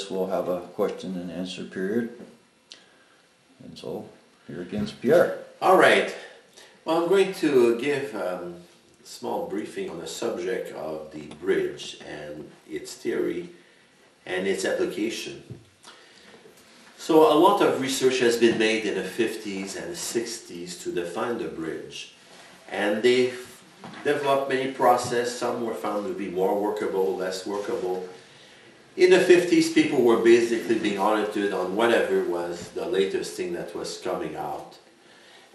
We'll have a question and answer period. And so, here again, Pierre. All right. Well, I'm going to give a small briefing on the subject of the bridge and its theory and its application. So a lot of research has been made in the 50s and 60s to define the bridge. And they've developed many processes. Some were found to be more workable, less workable. In the 50s, people were basically being audited on whatever was the latest thing that was coming out.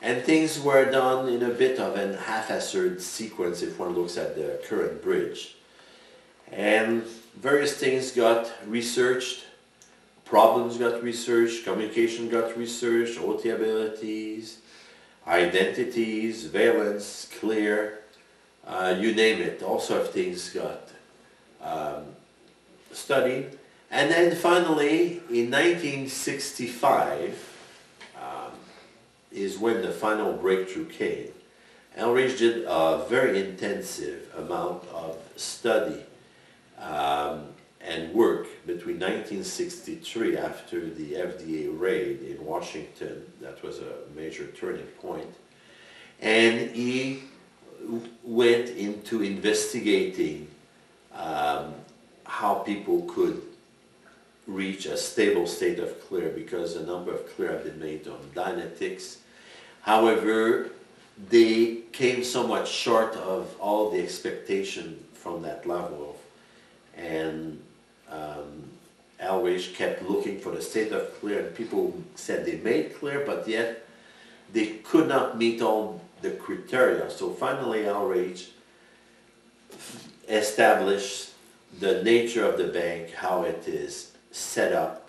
And things were done in a bit of an half-assed sequence if one looks at the current bridge. And various things got researched, problems got researched, communication got researched, OT abilities, identities, valence, clear, you name it. All sorts of things got studied. And then finally, in 1965, is when the final breakthrough came. Elridge did a very intensive amount of study and work between 1963, after the FDA raid in Washington. That was a major turning point. And he went into investigating how people could reach a stable state of clear, because a number of clear have been made on dynetics. However, they came somewhat short of all the expectation from that level, and Elridge kept looking for the state of clear, and people said they made clear, but yet they could not meet all the criteria. So finally Elridge established the nature of the bank, how it is set up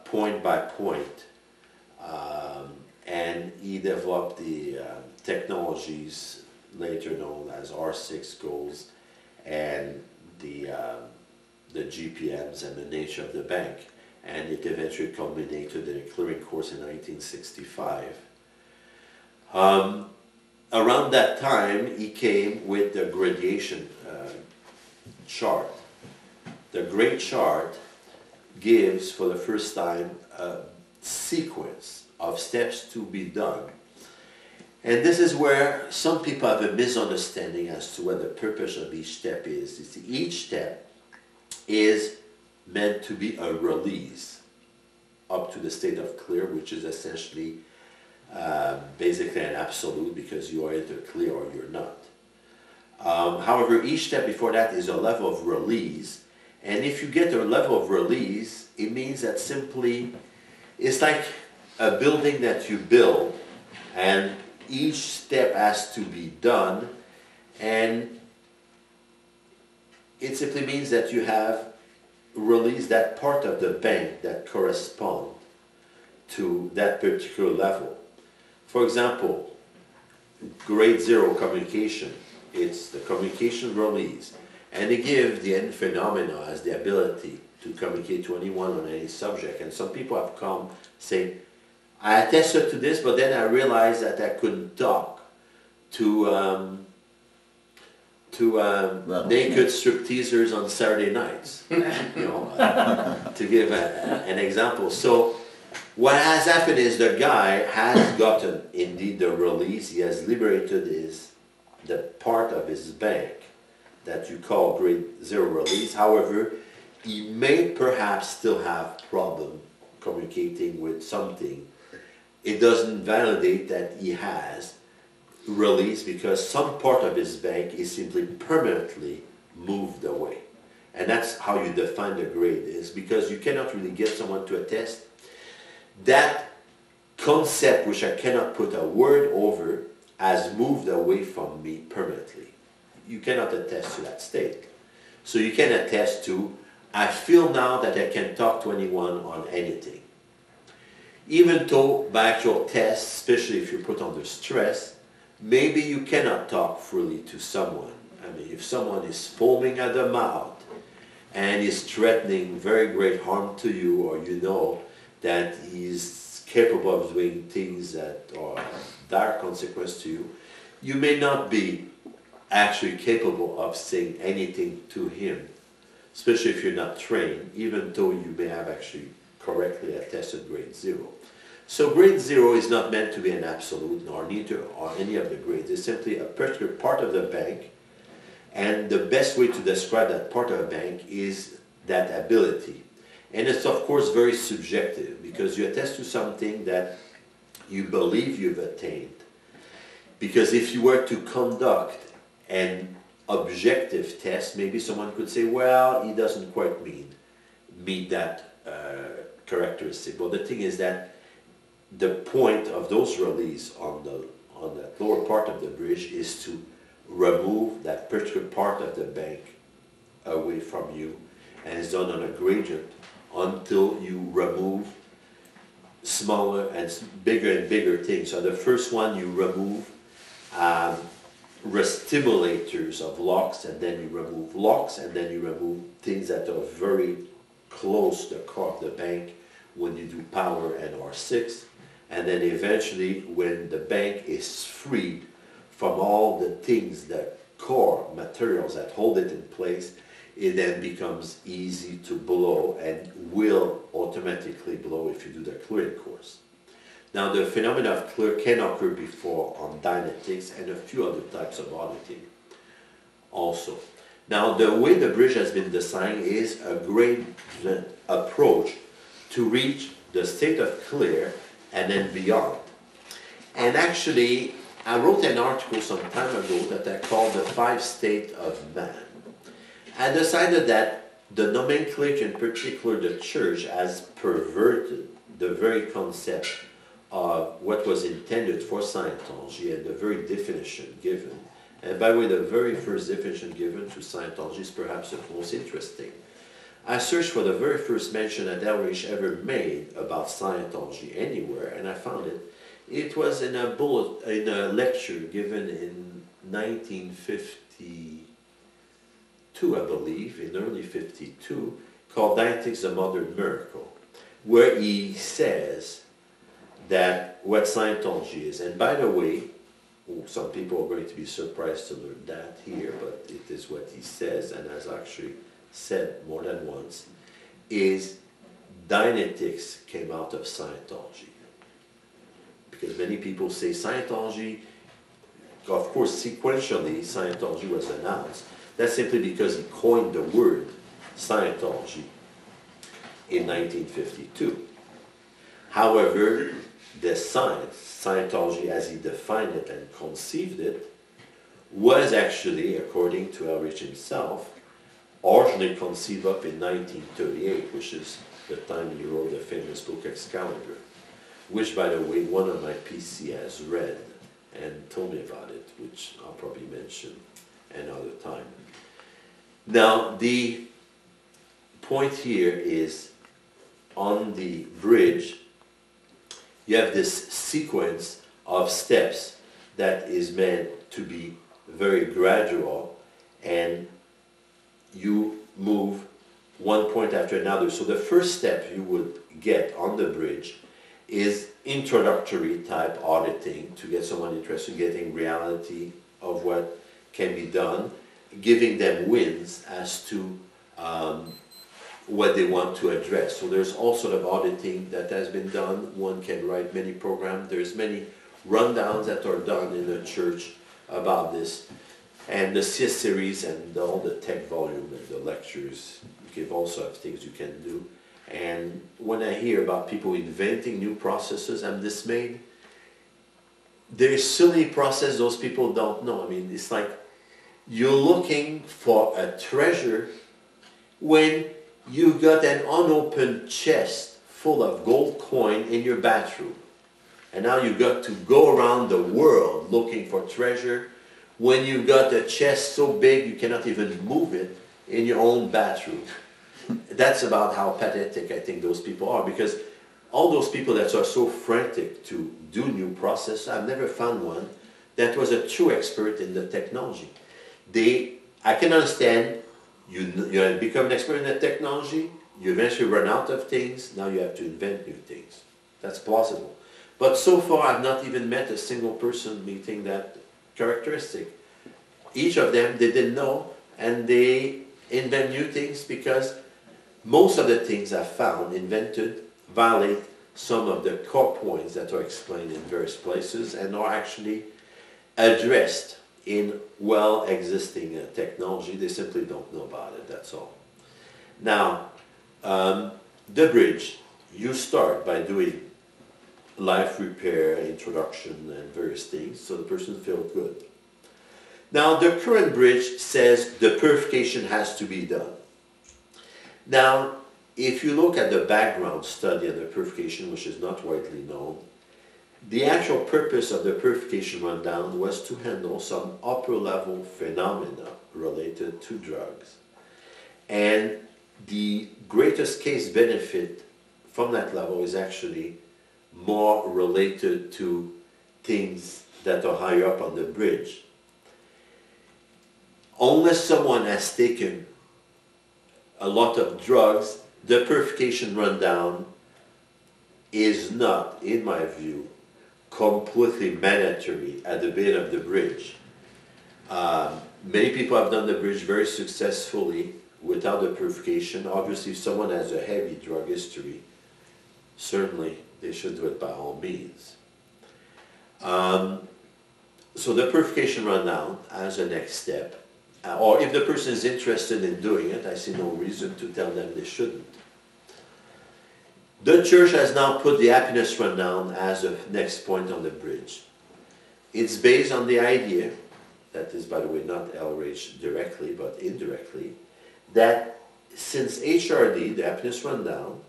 point by point, and he developed the technologies later known as R6 goals and the GPMs and the nature of the bank, and it eventually culminated in a clearing course in 1965. Around that time he came with the gradation chart. The grade chart gives for the first time a sequence of steps to be done. And this is where some people have a misunderstanding as to what the purpose of each step is. You see, each step is meant to be a release up to the state of clear, which is essentially basically an absolute, because you are either clear or you're not. However, each step before that is a level of release. And if you get a level of release, it means that simply, it's like a building that you build, and each step has to be done, and it simply means that you have released that part of the bank that corresponds to that particular level. For example, grade 0 communication, it's the communication release. And they give the end phenomena as the ability to communicate to anyone on any subject. And some people have come saying, I attested to this, but then I realized that I couldn't talk to naked stripteasers on Saturday nights, you know, to give an example. So what has happened is the guy has gotten indeed the release. He has liberated the part of his bank that you call grade 0 release. However, he may perhaps still have problem communicating with something. It doesn't validate that he has release, because some part of his bank is simply permanently moved away. And that's how you define the grade, is because you cannot really get someone to attest. That concept, which I cannot put a word over, has moved away from me permanently. You cannot attest to that state. So you can attest to, I feel now that I can talk to anyone on anything. Even though by actual tests, especially if you're put under stress, maybe you cannot talk freely to someone. I mean, if someone is foaming at the mouth and is threatening very great harm to you, or you know that he's capable of doing things that are dire consequence to you, you may not be actually capable of saying anything to him. especially if you're not trained, even though you may have actually correctly attested grade 0. So grade 0 is not meant to be an absolute, nor neither or any of the grades. It's simply a particular part of the bank, and the best way to describe that part of a bank is that ability. And it's of course very subjective, because you attest to something that you believe you've attained. Because if you were to conduct an objective test, maybe someone could say, well, he doesn't quite meet that characteristic. Well, the thing is that the point of those release on the lower part of the bridge is to remove that particular part of the bank away from you, and it's done on a gradient until you remove smaller and bigger things. So the first one, you remove stimulators of locks, and then you remove locks, and then you remove things that are very close to the core of the bank when you do power and R6, and then eventually when the bank is freed from all the things, the core materials that hold it in place, it then becomes easy to blow and will automatically blow if you do the clearing course. Now the phenomena of clear can occur before on dynamics and a few other types of auditing also. Now the way the bridge has been designed is a gradient approach to reach the state of clear and then beyond. And actually, I wrote an article some time ago that I called the 5 State of Man. I decided that the nomenclature, in particular the church, has perverted the very concept of what was intended for Scientology and the very definition given. And by the way, the very first definition given to Scientology is perhaps the most interesting. I searched for the very first mention that Elrich ever made about Scientology anywhere, and I found it. It was in a lecture given in 1952, I believe, in early 52, called Dialectics, the Modern Miracle, where he says that what Scientology is, and by the way, some people are going to be surprised to learn that here, but it is what he says, and has actually said more than once, is Dianetics came out of Scientology. Because many people say Scientology, of course sequentially Scientology was announced. That's simply because he coined the word Scientology in 1952. However, the science, Scientology as he defined it and conceived it, was actually, according to Elrich himself, originally conceived up in 1938, which is the time he wrote the famous book Excalibur, which, by the way, one of my PC has read and told me about it, which I'll probably mention another time. Now, the point here is, on the bridge, you have this sequence of steps that is meant to be very gradual, and you move one point after another. So the first step you would get on the bridge is introductory type auditing, to get someone interested, getting reality of what can be done, giving them wins as to what they want to address. So there's all sort of auditing that has been done. One can write many programs. There's many rundowns that are done in the church about this. And the CS series and all the tech volume and the lectures give all sorts of things you can do. And when I hear about people inventing new processes, I'm dismayed. There's so many processes those people don't know. I mean, it's like you're looking for a treasure when you got an unopened chest full of gold coin in your bathroom. And now you got to go around the world looking for treasure when you've got a chest so big you cannot even move it in your own bathroom. That's about how pathetic I think those people are, because all those people that are so frantic to do new process, I've never found one that was a true expert in the technology. I can understand, you become an expert in the technology, you eventually run out of things, now you have to invent new things. That's plausible. But so far I've not even met a single person meeting that characteristic. Each of them, they didn't know, and they invent new things because most of the things I've found invented violate some of the core points that are explained in various places and are actually addressed in well-existing technology. They simply don't know about it, that's all. Now, the bridge, you start by doing life repair, introduction, and various things, so the person feels good. Now, the current bridge says the purification has to be done. Now, if you look at the background study of the purification, which is not widely known, the actual purpose of the purification rundown was to handle some upper-level phenomena related to drugs. And the greatest case benefit from that level is actually more related to things that are higher up on the bridge. Unless someone has taken a lot of drugs, the purification rundown is not, in my view, completely mandatory at the base of the bridge. Many people have done the bridge very successfully without the purification. Obviously, if someone has a heavy drug history, certainly they should do it by all means. So the purification rundown as a next step, or if the person is interested in doing it, I see no reason to tell them they shouldn't. The church has now put the happiness rundown as a next point on the bridge. It's based on the idea, that is, by the way, not LRH directly, but indirectly, that since HRD, the happiness rundown,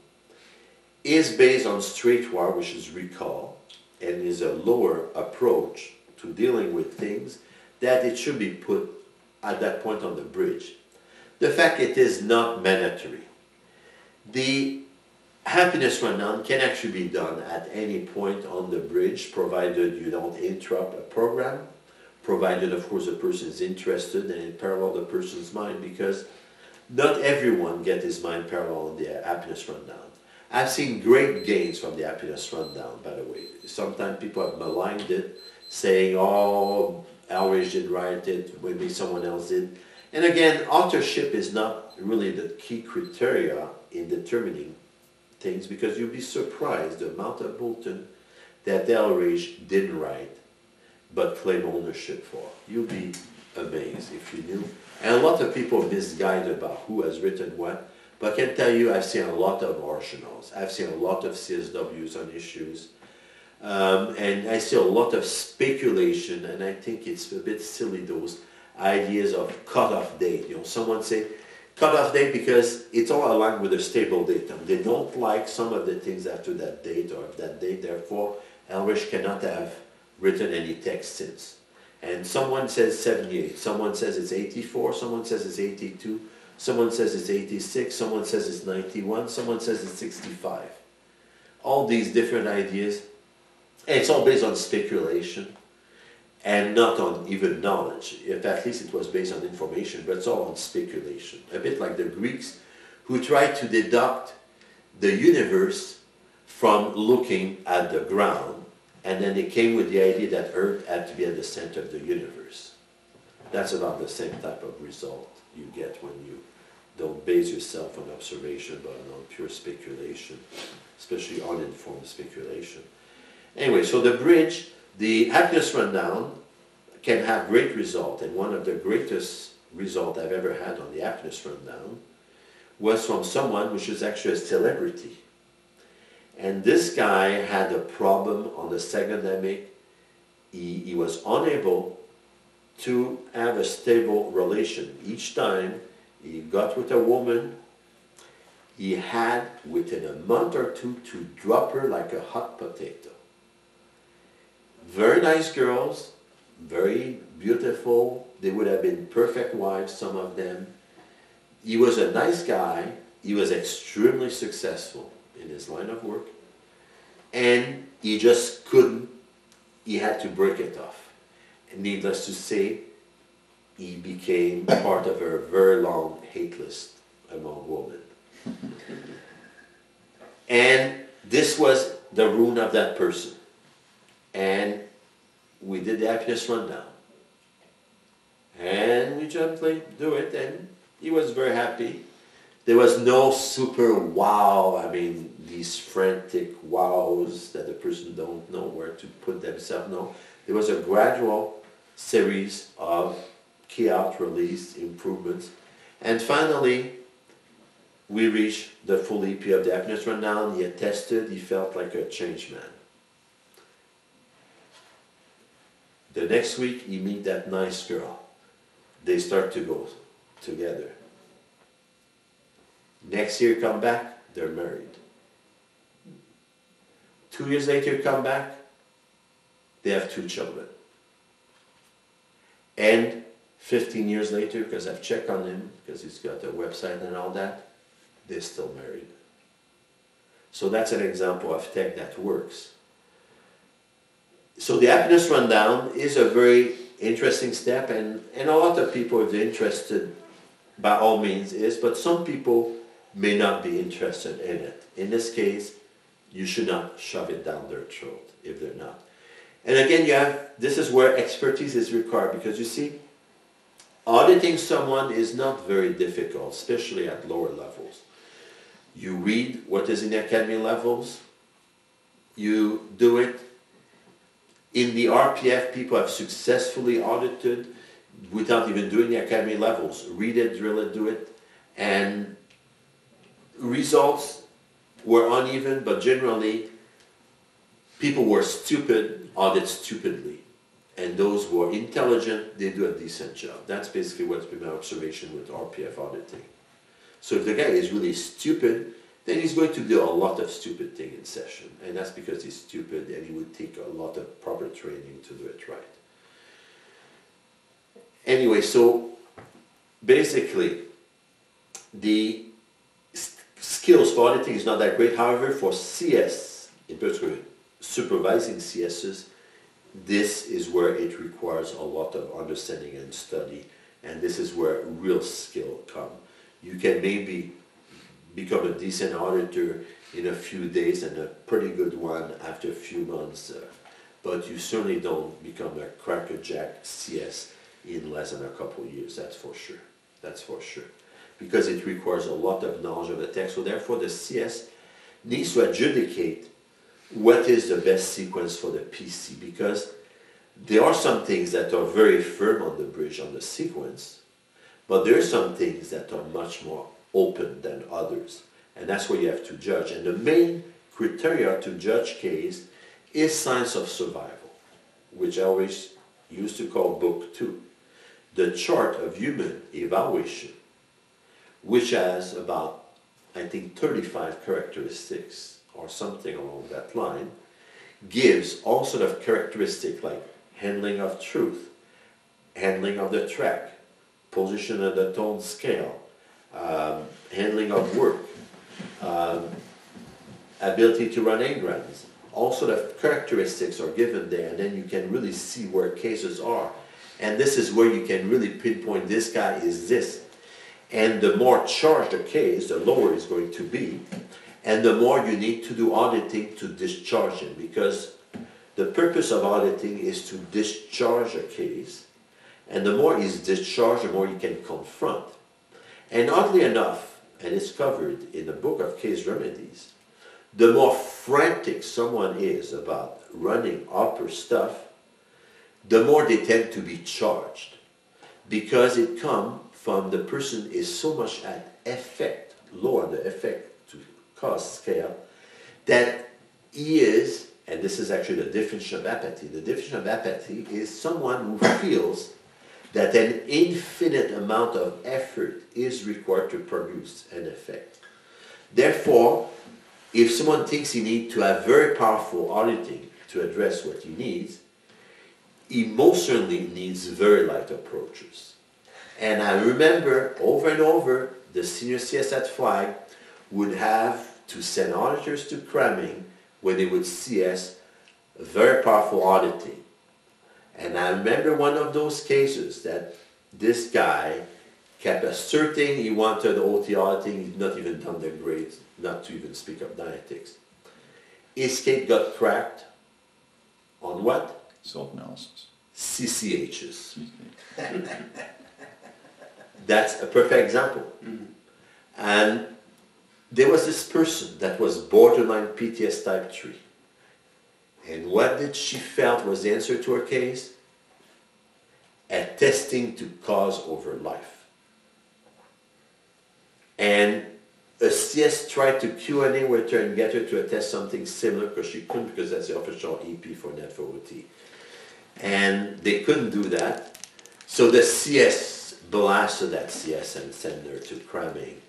is based on straightwire, which is recall, and is a lower approach to dealing with things, that it should be put at that point on the bridge. The fact it is not mandatory. The happiness rundown can actually be done at any point on the bridge, provided you don't interrupt a program, provided, of course, the person is interested and in parallel the person's mind, because not everyone gets his mind parallel on the happiness rundown. I've seen great gains from the happiness rundown, by the way. Sometimes people have maligned it, saying, oh, Alridge did write it, maybe someone else did. And again, authorship is not really the key criteria in determining things, because you'll be surprised the amount of bulletin that Alridge didn't write, but claim ownership for. You'll be amazed if you knew. And a lot of people misguided about who has written what. But I can tell you, I've seen a lot of arsenals. I've seen a lot of CSWs on issues. And I see a lot of speculation, and I think it's a bit silly, those ideas of cutoff date. You know, someone say cutoff date because it's all aligned with a stable date. They don't like some of the things after that date or that date, therefore Elrich cannot have written any text since. And someone says 78, someone says it's 84, someone says it's 82, someone says it's 86, someone says it's 91, someone says it's 65. All these different ideas, and it's all based on speculation and not on even knowledge. If at least it was based on information, but it's all on speculation. A bit like the Greeks who tried to deduct the universe from looking at the ground, and then they came with the idea that Earth had to be at the center of the universe. That's about the same type of result you get when you don't base yourself on observation, but on pure speculation, especially uninformed speculation. Anyway, so the bridge, the happiness rundown can have great result, and one of the greatest results I've ever had on the happiness rundown was from someone which is actually a celebrity. And this guy had a problem on the second demic. He was unable to have a stable relation. Each time he got with a woman, he had, within a month or two, to drop her like a hot potato. Very nice girls, very beautiful. They would have been perfect wives, some of them. He was a nice guy. He was extremely successful in his line of work, and he just couldn't, he had to break it off. And needless to say, he became part of a very long hate list among women. And this was the ruin of that person. And we did the happiness rundown. And we gently do it, and He was very happy. There was no super wow, I mean, these frantic wows that the person don't know where to put themselves. No, there was a gradual series of key out release improvements. And finally, we reached the full EP of the happiness rundown. He had tested, he felt like a changed man. The next week, he meet that nice girl. They start to go together. Next year, come back, they're married. 2 years later, come back, they have 2 children. And 15 years later, because I've checked on him, because he's got a website and all that, they're still married. So that's an example of tech that works. So the happiness rundown is a very interesting step, and a lot of people, if they're interested, by all means is, but some people may not be interested in it. In this case, you should not shove it down their throat if they're not. And again, this is where expertise is required, because you see, auditing someone is not very difficult, especially at lower levels. You read what is in the academy levels, you do it. In the RPF, people have successfully audited without even doing the academy levels. Read it, drill it, do it, and results were uneven, but generally people were stupid, audit stupidly. And those who are intelligent, they do a decent job. That's basically what's been my observation with RPF auditing. So if the guy is really stupid, then he's going to do a lot of stupid things in session. And that's because he's stupid and he would take a lot of proper training to do it right. Anyway, so basically, the skills for auditing is not that great. However, for CS, in particular supervising CSs, this is where it requires a lot of understanding and study, and this is where real skill comes. You can maybe become a decent auditor in a few days and a pretty good one after a few months, but you certainly don't become a crackerjack CS in less than a couple of years, that's for sure. That's for sure. Because it requires a lot of knowledge of the text, so therefore the CS needs to adjudicate what is the best sequence for the PC, because there are some things that are very firm on the bridge on the sequence, but there are some things that are much more open than others, and that's where you have to judge. And the main criteria to judge case is science of survival, which I always used to call book 2, the chart of human evaluation, which has about, I think, 35 characteristics or something along that line, gives all sort of characteristics like handling of truth, handling of the track, position of the tone scale, handling of work, ability to run engrams. All sort of characteristics are given there, and then you can really see where cases are. And this is where you can really pinpoint this guy is this. And the more charged the case, the lower it's going to be. And the more you need to do auditing to discharge him, because the purpose of auditing is to discharge a case. And the more he's discharged, the more you can confront. And oddly enough, and it's covered in the book of case remedies, the more frantic someone is about running upper stuff, the more they tend to be charged. Because it comes from the person is so much at effect, low on the effect to cost scale, that he is, and this is actually the definition of apathy. The definition of apathy is someone who feels that an infinite amount of effort is required to produce an effect. Therefore, if someone thinks he needs to have very powerful auditing to address what he needs, he most certainly needs very light approaches. And I remember over and over, the senior CS at Flag would have to send auditors to cramming when they would CS very powerful auditing. And I remember one of those cases that this guy kept asserting he wanted OT auditing, he'd not even done the grades, not to even speak of dynamics. His case got cracked on what? Self-analysis. CCHs. That's a perfect example. And there was this person that was borderline PTS type 3. And what did she felt was the answer to her case? Attesting to cause over life. And a CS tried to Q&A with her and get her to attest something similar, because she couldn't, because that's the official EP for NetFOT. And they couldn't do that. So the CS blasted that CS and sent her to cramming,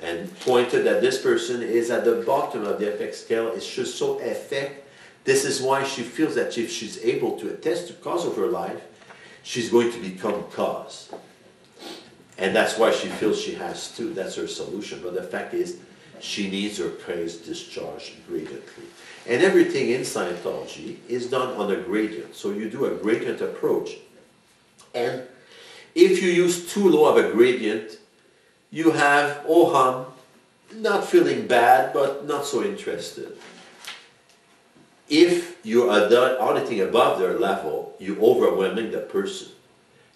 and pointed that this person is at the bottom of the effect scale. It's just so effect. This is why she feels that if she's able to attest to cause of her life, she's going to become cause. And that's why she feels she has to. That's her solution. But the fact is, she needs her case discharged gradiently. And everything in Scientology is done on a gradient. So you do a gradient approach. And if you use too low of a gradient, you have OHAM not feeling bad, but not so interested. If you're auditing above their level, you're overwhelming the person.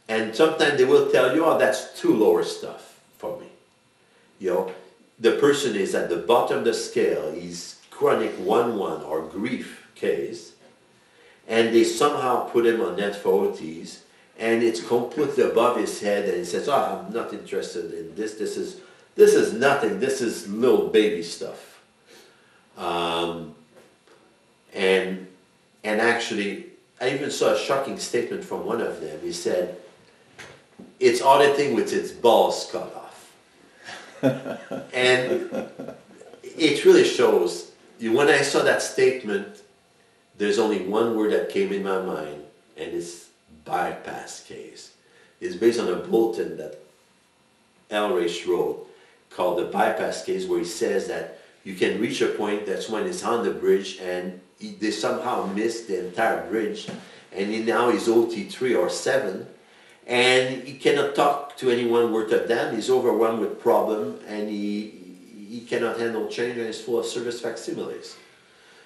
And sometimes they will tell you, oh, that's too lower stuff for me. You know, the person is at the bottom of the scale, he's chronic 1-1 or grief case, and they somehow put him on NetFOTs, and it's completely above his head, and he says, oh, I'm not interested in this, this is nothing, this is little baby stuff. And actually, I even saw a shocking statement from one of them. He said, it's auditing with its balls cut off. And it really shows, when I saw that statement, there's only one word that came in my mind, and it's bypass case. It's based on a bulletin that Elrich wrote called the bypass case, where he says that you can reach a point, that's when it's on the bridge, and they somehow missed the entire bridge, and now he's OT3 or 7, and he cannot talk to anyone worth a damn. He's overwhelmed with problem, and he cannot handle change, and is full of service facsimiles.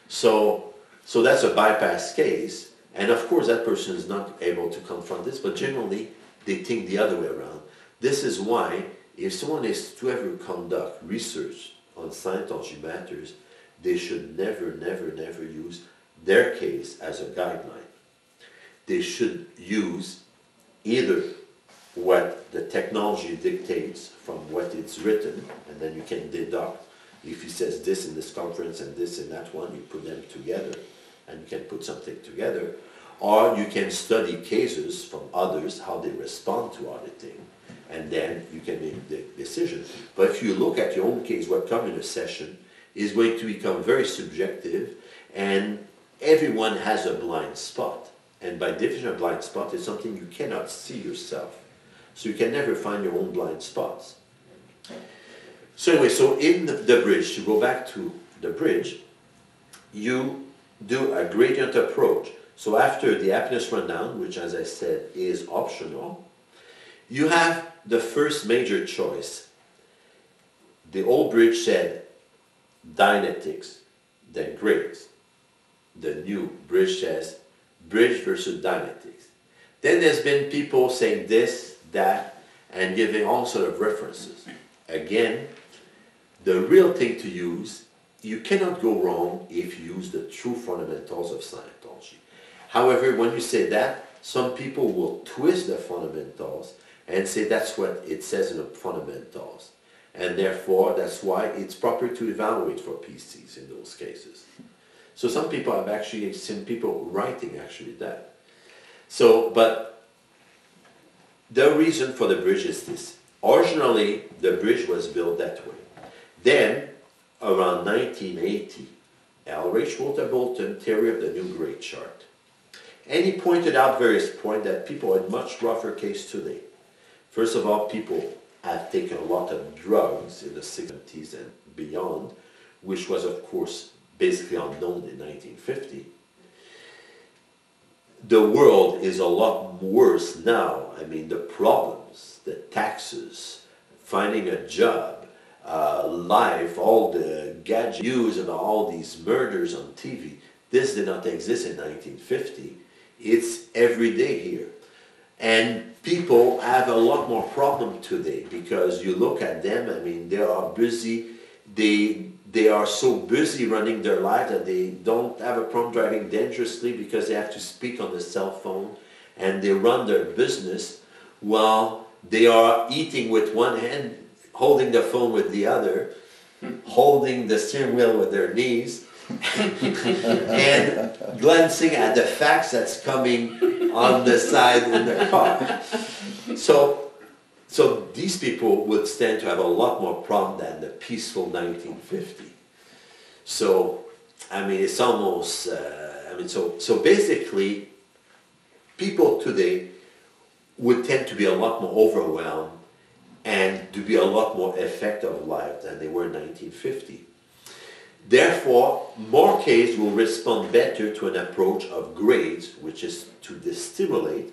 So that's a bypass case, and of course that person is not able to confront this, but generally they think the other way around. This is why if someone is to ever conduct research on Scientology matters, they should never, never, never use their case as a guideline. They should use either what the technology dictates from what it's written, and then you can deduct. If he says this in this conference and this in that one, you put them together, and you can put something together. Or you can study cases from others, how they respond to auditing, and then you can make the decision. But if you look at your own case, what comes in a session is going to become very subjective, and everyone has a blind spot. And by definition, a blind spot is something you cannot see yourself. So you can never find your own blind spots. So anyway, so in the bridge, to go back to the bridge, you do a gradient approach. So after the happiness rundown, which as I said is optional, you have the first major choice. The old bridge said Dynetics, then grades. The new bridge says bridge versus Dynetics. Then there's been people saying this, that, and giving all sort of references. Again, the real thing to use, you cannot go wrong if you use the true fundamentals of Scientology. However, when you say that, some people will twist the fundamentals and say that's what it says in the fundamentals. And therefore, that's why it's proper to evaluate for PCs in those cases. So some people have actually seen people writing actually that. So, but the reason for the bridge is this. Originally, the bridge was built that way. Then, around 1980, Elrich wrote a bulletin, Theory of the New Grade Chart. And he pointed out various points that people had much rougher case today. First of all, people have taken a lot of drugs in the 60s and beyond, which was, of course, basically unknown in 1950. The world is a lot worse now. I mean, the problems, the taxes, finding a job, life, all the gadget use and all these murders on TV, this did not exist in 1950. It's every day here. And people have a lot more problem today because you look at them, I mean, they are busy, they are so busy running their life that they don't have a problem driving dangerously because they have to speak on the cell phone, and they run their business while they are eating with one hand, holding the phone with the other, holding the steering wheel with their knees, and glancing at the facts that's coming on the side in the car. So these people would stand to have a lot more problem than the peaceful 1950. So, I mean, it's almost, so basically, people today would tend to be a lot more overwhelmed and to be a lot more effective life than they were in 1950. Therefore, more cases will respond better to an approach of grades, which is to destimulate,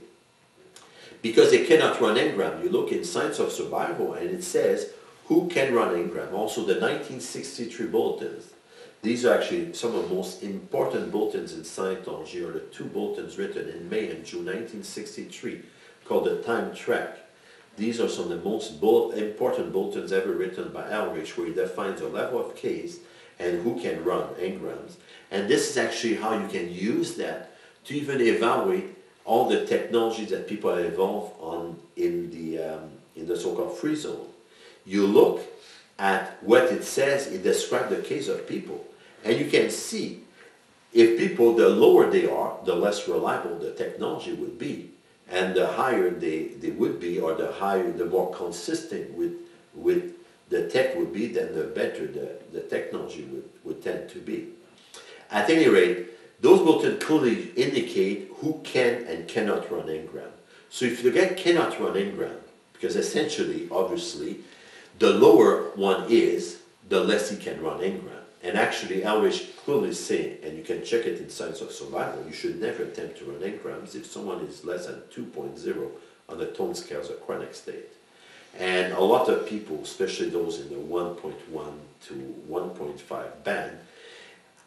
because they cannot run engram. You look in Science of Survival and it says who can run engram. Also the 1963 bulletins. These are actually some of the most important bulletins in Scientology, are the two bulletins written in May and June 1963 called the Time Track. These are some of the most important bulletins ever written by Ulrich, where he defines a level of case and who can run engrams. And this is actually how you can use that to even evaluate all the technologies that people have evolved on in the so-called free zone. You look at what it says, it describes the case of people. And you can see if people, the lower they are, the less reliable the technology would be. And the higher they would be, or the higher, the more consistent with the tech would be, then the better the technology would tend to be. At any rate, those bulletins clearly indicate who can and cannot run engram. So if the guy cannot run engram, because essentially, obviously, the lower one is, the less he can run engram. And actually, Ulrich clearly saying, and you can check it in Science of Survival, you should never attempt to run engrams if someone is less than 2.0 on the tone scales of chronic state. And a lot of people, especially those in the 1.1 to 1.5 band,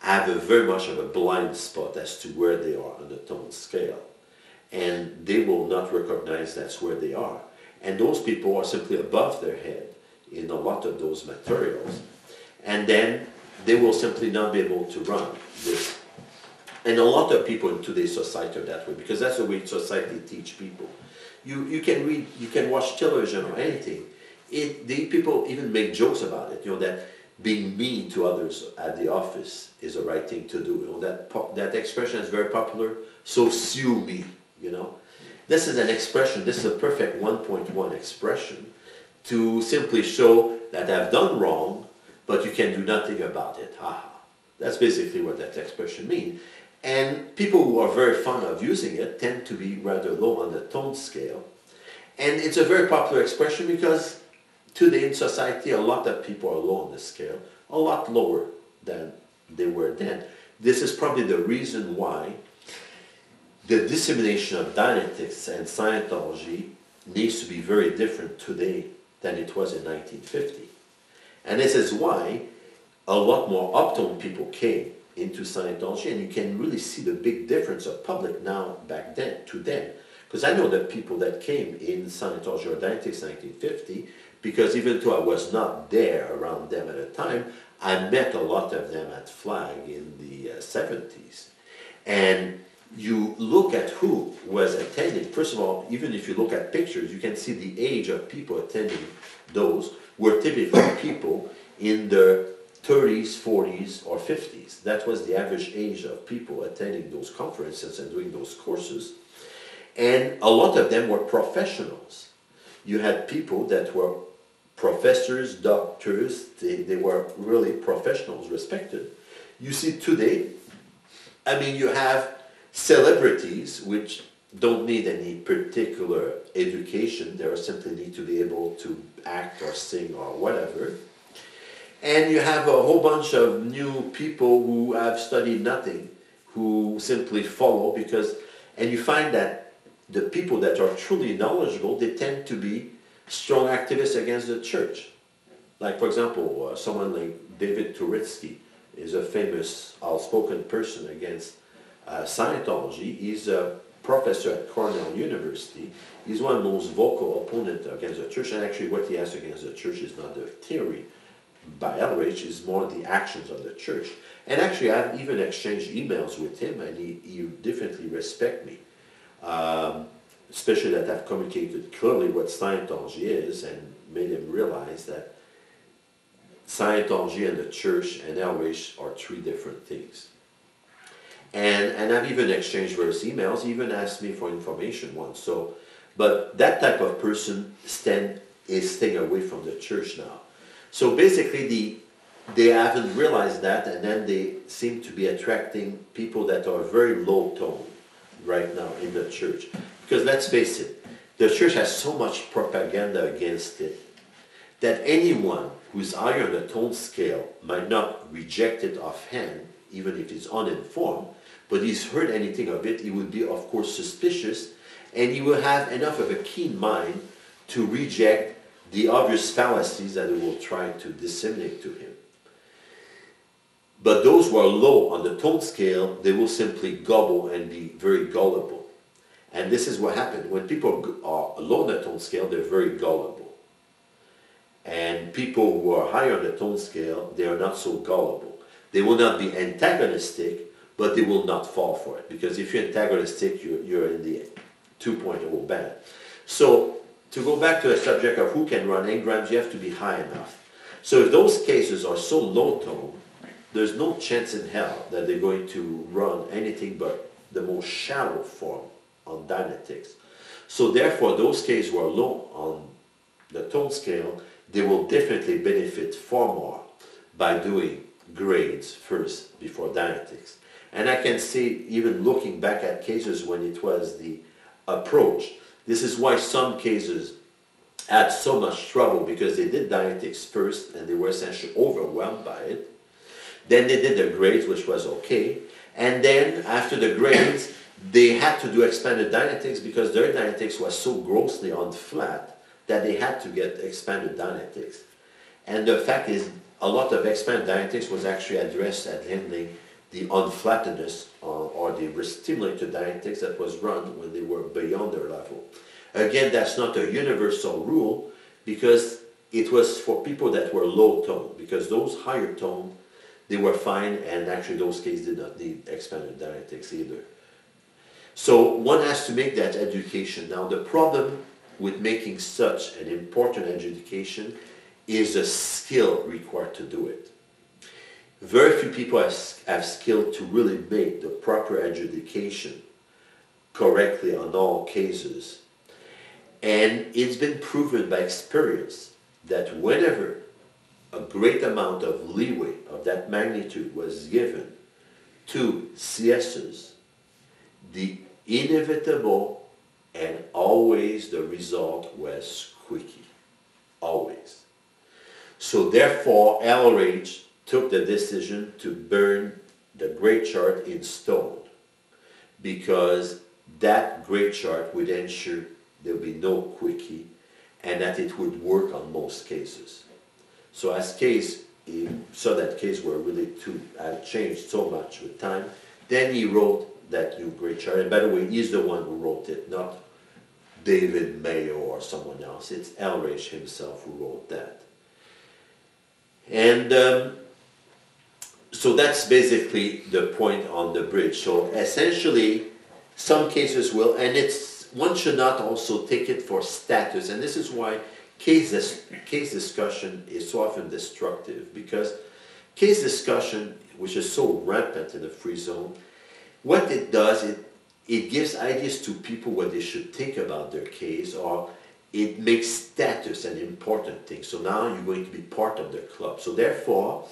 have very much of a blind spot as to where they are on the tone scale. And they will not recognize that's where they are. And those people are simply above their head in a lot of those materials. And then they will simply not be able to run this. And a lot of people in today's society are that way, because that's the way society teach people. You can read, you can watch television or anything. People even make jokes about it, that being mean to others at the office is the right thing to do. That expression is very popular, so sue me, This is an expression, this is a perfect 1.1 expression to simply show that I've done wrong, but you can do nothing about it. Haha. That's basically what that expression means. And people who are very fond of using it tend to be rather low on the tone scale. And it's a very popular expression because today in society a lot of people are low on the scale, a lot lower than they were then. This is probably the reason why the dissemination of Dianetics and Scientology needs to be very different today than it was in 1950. And this is why a lot more uptone people came into Scientology, and you can really see the big difference of public now back then to then. Because I know that people that came in Scientology or Dianetics in 1950, because even though I was not there around them at the time, I met a lot of them at Flag in the 70s. And you look at who was attending. First of all, even if you look at pictures, you can see the age of people attending those were typically people in their 30s, 40s, or 50s. That was the average age of people attending those conferences and doing those courses. And a lot of them were professionals. You had people that were professors, doctors, they were really professionals, respected. You see today, you have celebrities which don't need any particular education. They simply need to be able to act or sing or whatever. And you have a whole bunch of new people who have studied nothing, who simply follow and you find that the people that are truly knowledgeable, they tend to be strong activists against the church. Like, for example, someone like David Turetsky is a famous, outspoken person against Scientology. He's professor at Cornell University. He's one of the most vocal opponents against the church, and actually what he has against the church is not the theory by Eldridge, it's more the actions of the church. And actually I've even exchanged emails with him, and he definitely respects me. Especially that I've communicated clearly what Scientology is and made him realize that Scientology and the church and Eldridge are three different things. And I've even exchanged various emails. He even asked me for information once. So, but that type of person is staying away from the church now. So basically, they haven't realized that, and then they seem to be attracting people that are very low tone right now in the church. Because let's face it, the church has so much propaganda against it that anyone who's higher on the tone scale might not reject it offhand, even if he's uninformed, but he's heard anything of it, he would be, of course, suspicious, and he will have enough of a keen mind to reject the obvious fallacies that they will try to disseminate to him. But those who are low on the tone scale, they will simply gobble and be very gullible. And this is what happens. When people are low on the tone scale, they're very gullible. And people who are higher on the tone scale, they are not so gullible. They will not be antagonistic, but they will not fall for it. Because if you're antagonistic, you're in the 2.0 band. So, to go back to the subject of who can run engrams, you have to be high enough. So if those cases are so low tone, there's no chance in hell that they're going to run anything but the most shallow form on Dynetics. So therefore, those cases who are low on the tone scale, they will definitely benefit far more by doing grades first before Dynetics. And I can see, even looking back at cases when it was the approach, this is why some cases had so much trouble, because they did Dynetics first and they were essentially overwhelmed by it. Then they did their grades, which was okay. And then after the grades, they had to do expanded Dynetics because their Dynetics was so grossly unflat that they had to get expanded Dynetics. And the fact is, a lot of expanded Dynetics was actually addressed at handling the unflattedness or the stimulated Dynetics that was run when they were beyond their level. Again, that's not a universal rule, because it was for people that were low tone, because those higher tone, they were fine, and actually those cases did not need expanded Dynetics either. So one has to make that adjudication. Now the problem with making such an important adjudication is the skill required to do it. Very few people have skill to really make the proper adjudication correctly on all cases. And it's been proven by experience that whenever a great amount of leeway of that magnitude was given to CSs, the inevitable and always the result was squeaky. Always. So therefore, LRH took the decision to burn the grade chart in stone, because that grade chart would ensure there would be no quickie and that it would work on most cases. So as case, he saw that case where really had changed so much with time, then he wrote that new grade chart. And by the way, he's the one who wrote it, not David Mayo or someone else. It's Eldridge himself who wrote that. And so that's basically the point on the bridge. So essentially, some cases will, and one should not also take it for status. And this is why case discussion is so often destructive, because case discussion, which is so rampant in the free zone, what it does, it gives ideas to people what they should think about their case, or it makes status an important thing. So now you're going to be part of the club. So therefore,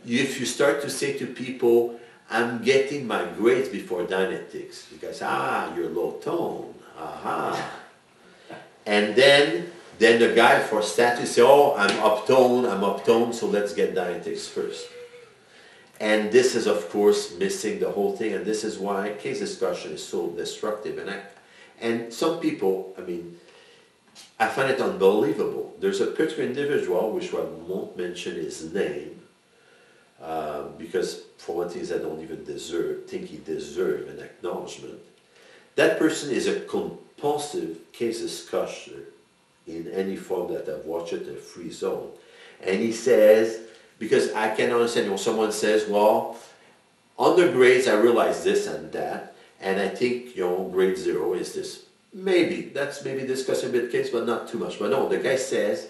if you start to say to people, I'm getting my grades before Dynetics, because, you're low tone, and then the guy for status says, I'm uptone, so let's get Dynetics first. And this is, of course, missing the whole thing, and this is why case discussion is so destructive. And some people, I find it unbelievable. There's a particular individual, which I won't mention his name, because for one thing, I don't even think he deserves an acknowledgement, that person is a compulsive case discussion in any form that I've watched it, a free zone. And he says, because I can understand, you know, someone says, well, under grades I realize this and that, and I think, you know, grade 0 is this. Maybe, that's maybe discussing a bit case, but not too much. But no, the guy says,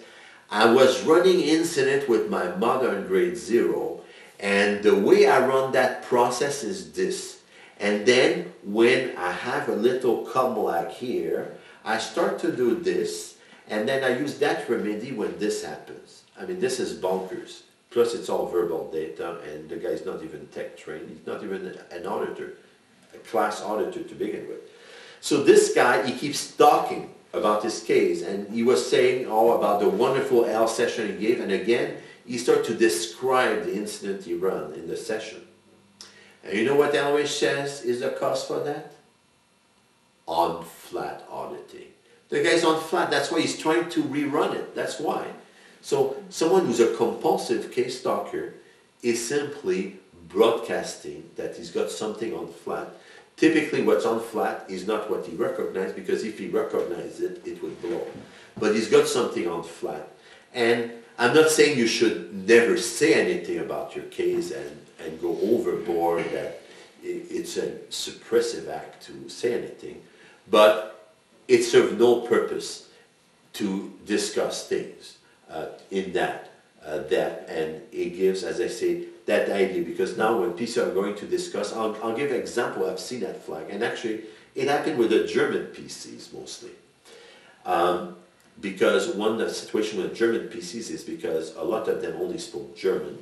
I was running incident with my mother in grade 0, and the way I run that process is this. And then when I have a little cum like here, I start to do this, and then I use that remedy when this happens. I mean, this is bonkers. Plus it's all verbal data, and the guy's not even tech trained. He's not even an auditor, a class auditor to begin with. So this guy, he keeps talking about his case, and he was saying all about the wonderful L session he gave, and again, he started to describe the incident he ran in the session. And you know what Elway says is the cause for that? On flat auditing. The guy's on flat, that's why he's trying to rerun it, that's why. So someone who's a compulsive case stalker is simply broadcasting that he's got something on flat. Typically what's on flat is not what he recognized, because if he recognized it, it would blow. But he's got something on flat. And I'm not saying you should never say anything about your case and go overboard, that it's a suppressive act to say anything, but it serves no purpose to discuss things in that depth, and it gives, as I say, that idea, because now when PC are going to discuss, I'll give an example I've seen at Flag, and actually it happened with the German PCs mostly. Because one of the situation with German PCs is because a lot of them only spoke German,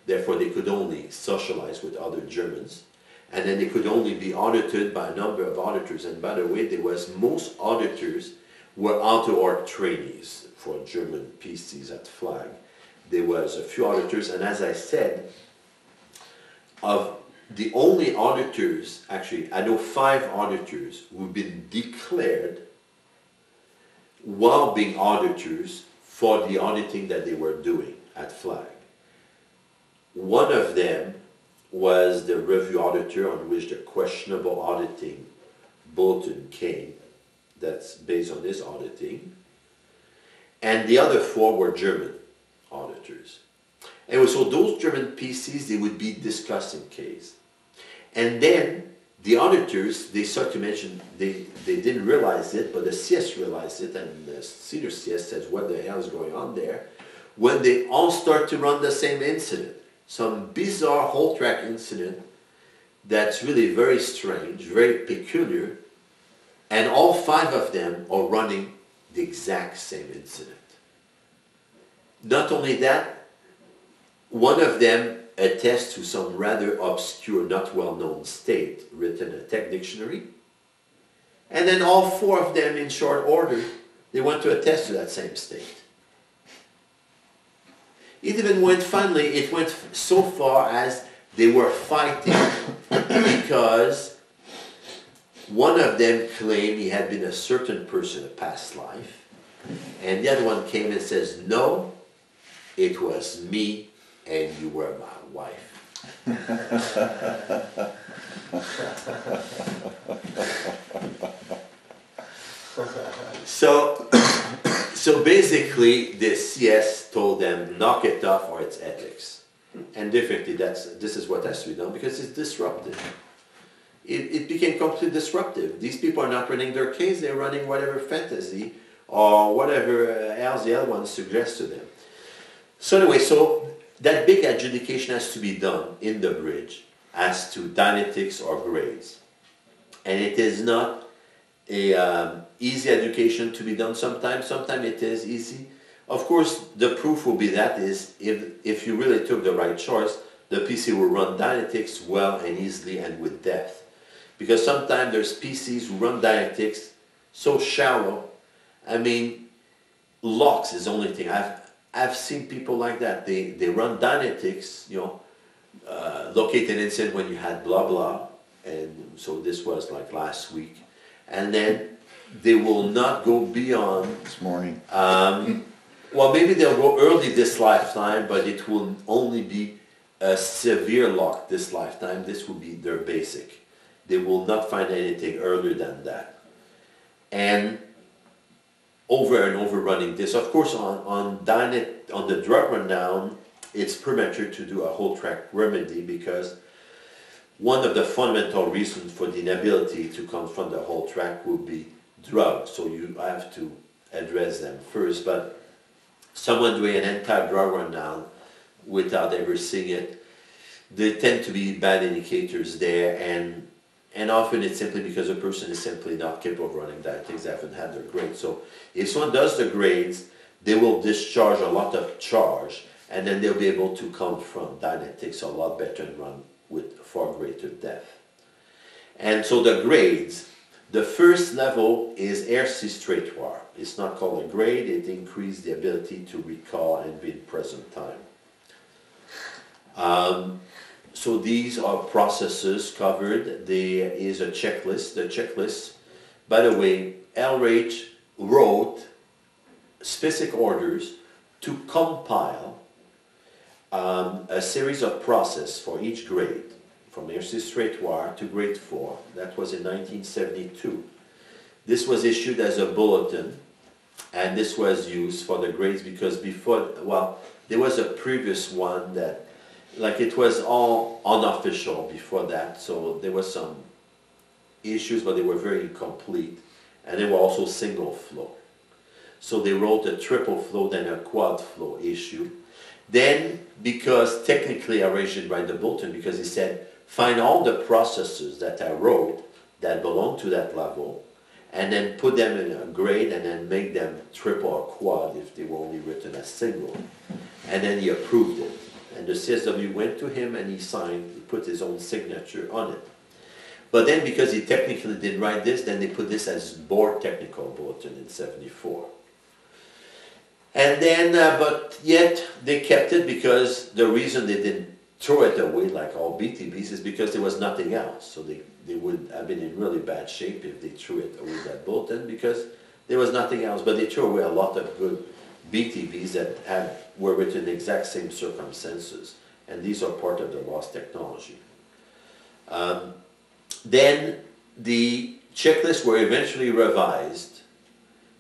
therefore they could only socialize with other Germans, and then they could only be audited by a number of auditors. And by the way, there was most auditors were auto-art trainees for German PCs at Flag. There was a few auditors, and as I said, of the only auditors, actually, I know 5 auditors who've been declared while being auditors for the auditing that they were doing at Flag. One of them was the review auditor on which the questionable auditing bulletin came, that's based on this auditing, and the other 4 were German auditors. And so those German PCs, they would be discussing case. And then the auditors, they start to mention, they didn't realize it, but the CS realized it, and the senior CS says, what the hell is going on there? When they all start to run the same incident, some bizarre whole track incident that's really very strange, very peculiar, and all 5 of them are running the exact same incident. Not only that, one of them attests to some rather obscure, not well-known state written in a tech dictionary, and then all 4 of them in short order, they went to attest to that same state. It even went, finally, it went so far as they were fighting because one of them claimed he had been a certain person in a past life, and the other one came and says, no, it was me and you were my wife. So basically the CS told them, knock it off or it's ethics. And definitely this is what has to be done, because it's disruptive. It became completely disruptive. These people are not running their case, they're running whatever fantasy or whatever else the other one suggests to them. So anyway, so that big adjudication has to be done in the bridge as to dialectics or grades. And it is not a easy education to be done sometimes. Sometimes it is easy. Of course, the proof will be that is if you really took the right choice, the PC will run dialectics well and easily and with depth. Because sometimes there's PCs who run dialectics so shallow. I mean, locks is the only thing. I've seen people like that. They run dialectics, you know, locate an incident when you had blah blah, and so this was like last week, and then they will not go beyond This morning. well, maybe they'll go early this lifetime, but it will only be a severe lock this lifetime. This will be their basic. they will not find anything earlier than that. And over and over running this. Of course, on the drug rundown, it's premature to do a whole track remedy because one of the fundamental reasons for the inability to confront the whole track would be drugs. So you have to address them first. But someone doing an anti-drug rundown without ever seeing it, there tend to be bad indicators there, and often it's simply because a person is simply not capable of running dianetics, they haven't had their grades. So if someone does the grades, they will discharge a lot of charge, and then they'll be able to confront dianetics a lot better and run with far greater depth. And so the grades, the first level is extratoire. It's not called a grade, it increases the ability to recall and be in present time. So these are processes covered. There is a checklist. The checklist, by the way, LRH wrote specific orders to compile a series of processes for each grade, from extratoire to grade 4. That was in 1972. This was issued as a bulletin, and this was used for the grades because before, well, there was a previous one that, like, it was all unofficial before that, so there was some issues, but they were very incomplete, and they were also single flow. So they wrote a triple flow, then a quad flow issue. Then, because technically I didn't write the bulletin, because he said, find all the processes that I wrote that belong to that level, and then put them in a grade, and then make them triple or quad if they were only written as single. And then he approved it. And the CSW went to him and he signed, he put his own signature on it. But then because he technically didn't write this, then they put this as board technical bulletin in 74. And then, but yet they kept it because the reason they didn't throw it away like all BTBs is because there was nothing else. So they would have been in really bad shape if they threw it away, that bulletin, because there was nothing else. But they threw away a lot of good BTBs that were written in the exact same circumstances, and these are part of the lost technology. Then the checklists were eventually revised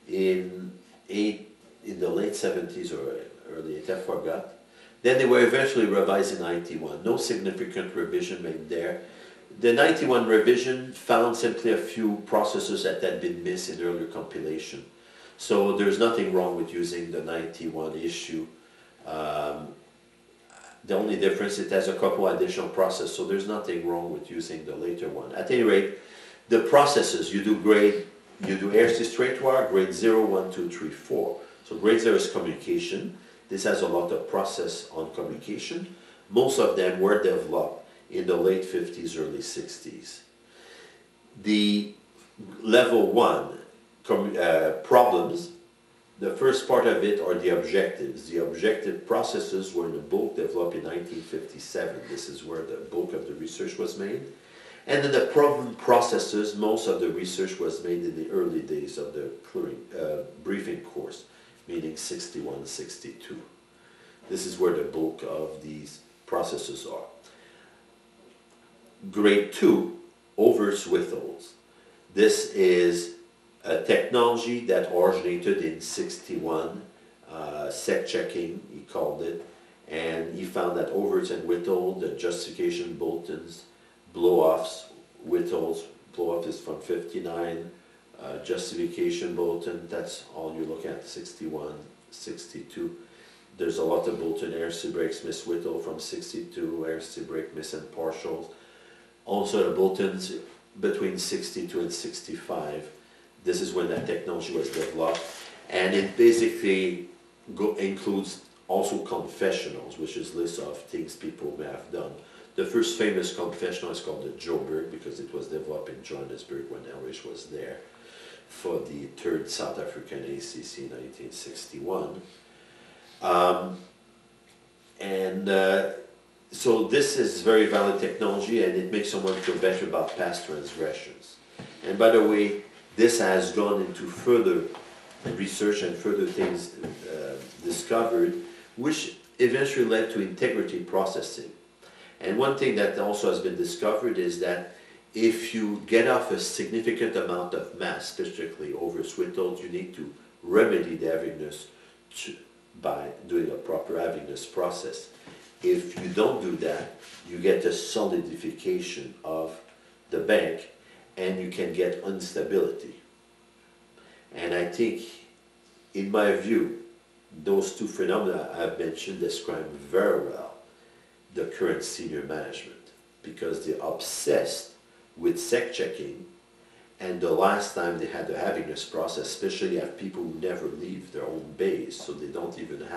in the late 70s or early 80s, I forgot. Then they were eventually revised in 91. No significant revision made there. The 91 revision found simply a few processes that had been missed in earlier compilation. So there's nothing wrong with using the 91 issue. The only difference, it has a couple additional processes, so there's nothing wrong with using the later one. At any rate, the processes, you do extratoire, grade 0, 1, 2, 3, 4. So grade 0 is communication. This has a lot of process on communication. Most of them were developed in the late 50s, early 60s. The level 1, problems, the first part of it are the objectives. The objective processes were in a book developed in 1957. This is where the bulk of the research was made. And then the problem processes, most of the research was made in the early days of the briefing course, meaning 61, 62. This is where the bulk of these processes are. Grade 2, overs withholds. This is a technology that originated in 61, sec checking, he called it, and he found that overs and withhold, the justification bulletins, blow-offs, withholds, blow-off is from 59, justification bulletin, that's all you look at, 61, 62. There's a lot of bulletin, RC breaks, miss withhold from 62, RC break, miss and partials. Also the bulletins between 62 and 65. This is when that technology was developed, and it basically includes also confessionals, which is lists of things people may have done. The first famous confessional is called the Joburg because it was developed in Johannesburg when Elrich was there for the 3rd South African ACC in 1961. So this is very valid technology, and it makes someone feel better about past transgressions. And by the way, this has gone into further research and further things discovered, which eventually led to integrity processing. And one thing that also has been discovered is that if you get off a significant amount of mass, specifically over swittled, you need to remedy the heaviness by doing a proper heaviness process. If you don't do that, you get a solidification of the bank and you can get instability. And I think, in my view, those two phenomena I've mentioned describe very well the current senior management, because they're obsessed with sec checking, and the last time they had the heaviness process, especially have people who never leave their own base, so they don't even have